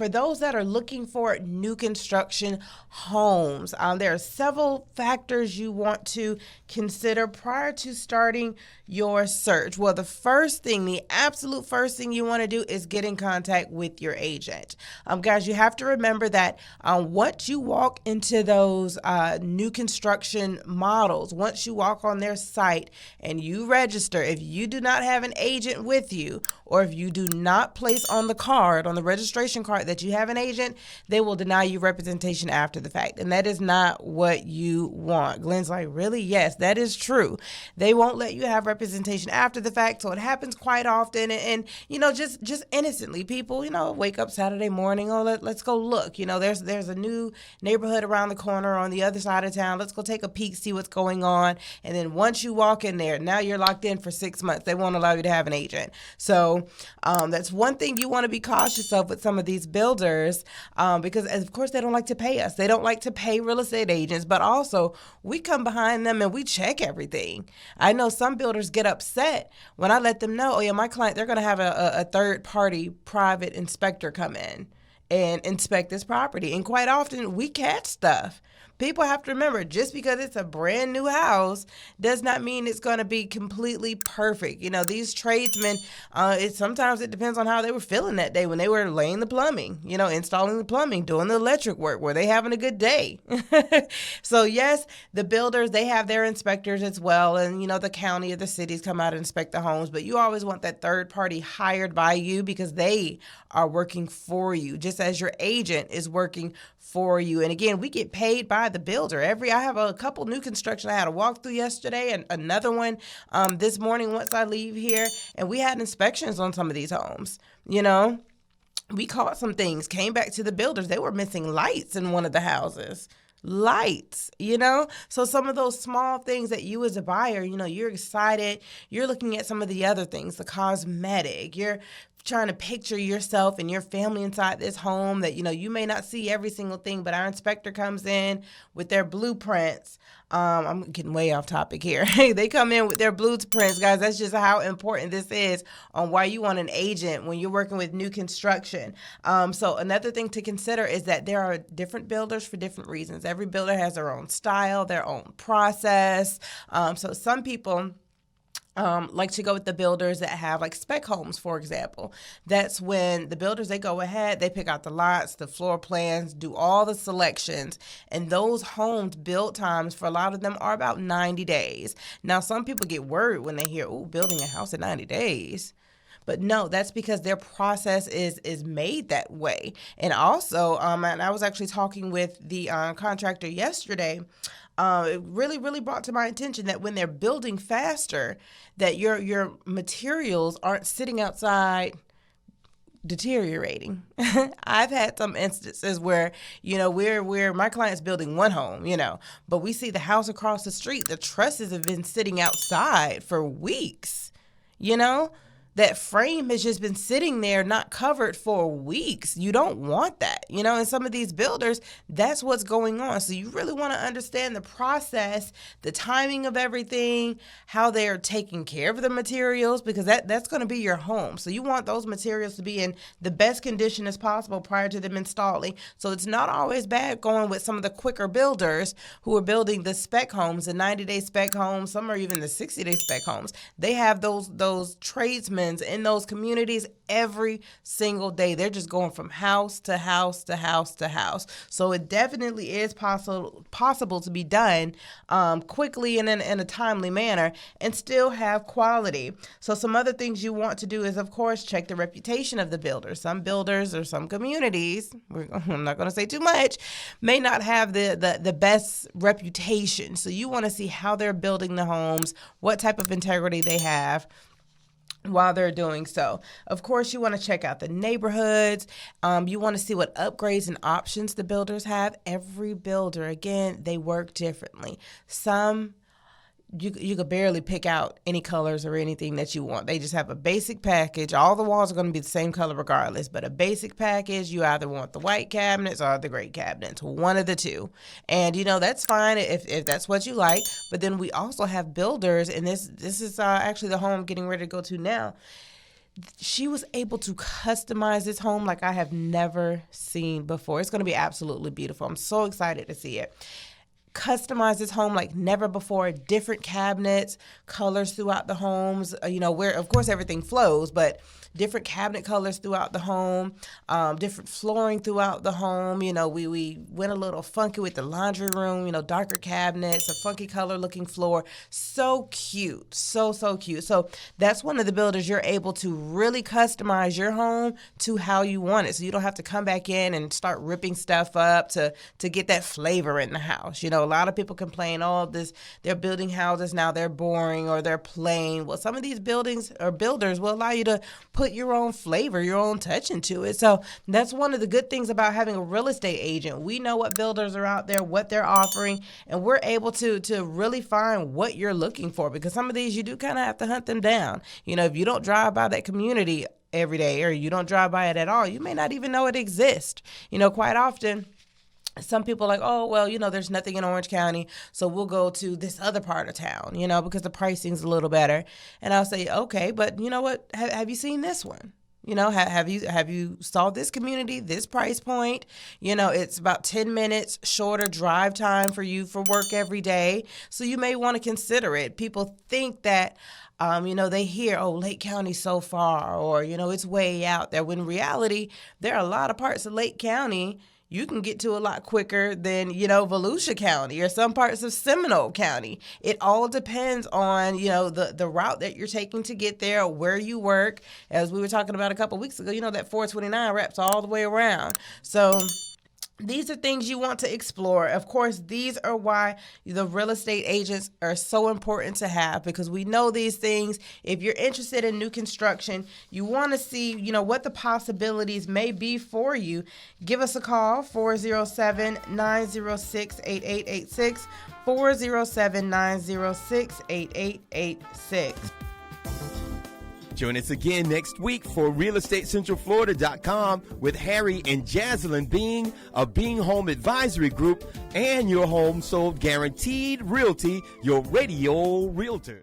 for those that are looking for new construction homes, there are several factors you want to consider prior to starting your search. Well, the absolute first thing you want to do is get in contact with your agent. Guys, you have to remember that once you walk into those new construction models, once you walk on their site and you register, if you do not have an agent with you, or if you do not place on the registration card that you have an agent, they will deny you representation after the fact. And that is not what you want. Glenn's like, really? Yes, that is true. They won't let you have representation after the fact. So it happens quite often. And just innocently, people, wake up Saturday morning, let's go look. There's a new neighborhood around the corner on the other side of town. Let's go take a peek, see what's going on. And then once you walk in there, now you're locked in for 6 months. They won't allow you to have an agent. So that's one thing you want to be cautious of with some of these builders, because of course they don't like to pay us. They don't like to pay real estate agents, but also we come behind them and we check everything. I know some builders get upset when I let them know, my client, they're going to have a third party private inspector come in and inspect this property. And quite often we catch stuff. People have to remember, just because it's a brand new house does not mean it's going to be completely perfect. These tradesmen, sometimes it depends on how they were feeling that day when they were laying the plumbing, installing the plumbing, doing the electric work. Were they having a good day? So yes, the builders, they have their inspectors as well. And, the county or the cities come out and inspect the homes. But you always want that third party hired by you because they are working for you, just as your agent is working for you. And again, we get paid by the builder. I have a couple new construction. I had a walkthrough yesterday and another one this morning once I leave here. And we had inspections on some of these homes. We caught some things, came back to the builders. They were missing lights in one of the houses. Lights, so some of those small things that you as a buyer, you're excited, you're looking at some of the other things, the cosmetic, you're trying to picture yourself and your family inside this home that, you may not see every single thing, but our inspector comes in with their blueprints. I'm getting way off topic here. They come in with their blueprints, guys. That's just how important this is on why you want an agent when you're working with new construction. So another thing to consider is that there are different builders for different reasons. Every builder has their own style, their own process. So some people like to go with the builders that have like spec homes, for example. That's when the builders, they go ahead, they pick out the lots, the floor plans, do all the selections. And those homes build times for a lot of them are about 90 days. Now, some people get worried when they hear, building a house in 90 days. But no, that's because their process is made that way. And also, and I was actually talking with the contractor yesterday. It really, really brought to my attention that when they're building faster, that your materials aren't sitting outside deteriorating. I've had some instances where, we're my client's building one home, but we see the house across the street, the trusses have been sitting outside for weeks, That frame has just been sitting there not covered for weeks. You don't want that. In some of these builders, that's what's going on. So you really want to understand the process, the timing of everything, how they're taking care of the materials, because that's going to be your home. So you want those materials to be in the best condition as possible prior to them installing. So it's not always bad going with some of the quicker builders who are building the spec homes, the 90-day spec homes. Some are even the 60-day spec homes. They have those tradesmen in those communities every single day. They're just going from house to house to house to house. So it definitely is possible to be done quickly and in a timely manner and still have quality. So some other things you want to do is, of course, check the reputation of the builder. Some builders or some communities, I'm not going to say too much, may not have the best reputation. So you want to see how they're building the homes, what type of integrity they have while they're doing so. Of course, you want to check out the neighborhoods. You want to see what upgrades and options the builders have. Every builder, again, they work differently. Some you could barely pick out any colors or anything that you want. They just have a basic package. All the walls are going to be the same color regardless, but a basic package, you either want the white cabinets or the gray cabinets, one of the two. And, that's fine if that's what you like. But then we also have builders, and this is actually the home I'm getting ready to go to now. she was able to customize this home like I have never seen before. It's going to be absolutely beautiful. I'm so excited to see it. Customize this home like never before. Different cabinets, colors throughout the homes, where of course everything flows, but different cabinet colors throughout the home, different flooring throughout the home. We went a little funky with the laundry room, darker cabinets, a funky color looking floor. So cute. So cute. So that's one of the builders you're able to really customize your home to how you want it. So you don't have to come back in and start ripping stuff up to get that flavor in the house. A lot of people complain, they're building houses now, they're boring or they're plain. Well, some of these buildings or builders will allow you to put your own flavor, your own touch into it. So that's one of the good things about having a real estate agent. We know what builders are out there, what they're offering, and we're able to really find what you're looking for, because some of these you do kind of have to hunt them down. If you don't drive by that community every day or you don't drive by it at all, you may not even know it exists. Quite often, some people are like, oh, well, there's nothing in Orange County, so we'll go to this other part of town, because the pricing's a little better. And I'll say, okay, but you know what? Have you seen this one? Have you saw this community, this price point? It's about 10 minutes shorter drive time for you for work every day. So you may want to consider it. People think that, they hear, oh, Lake County's so far, or, it's way out there. When in reality, there are a lot of parts of Lake County you can get to a lot quicker than, Volusia County or some parts of Seminole County. It all depends on, the route that you're taking to get there, where you work. As we were talking about a couple weeks ago, that 429 wraps all the way around. So these are things you want to explore. Of course, these are why the real estate agents are so important to have, because we know these things. If you're interested in new construction, you want to see, what the possibilities may be for you. Give us a call, 407-906-8886, 407-906-8886. Join us again next week for RealEstateCentralFlorida.com with Harry and Jasilyn Being of Being Home Advisory Group and your home sold guaranteed realty, your radio realtor.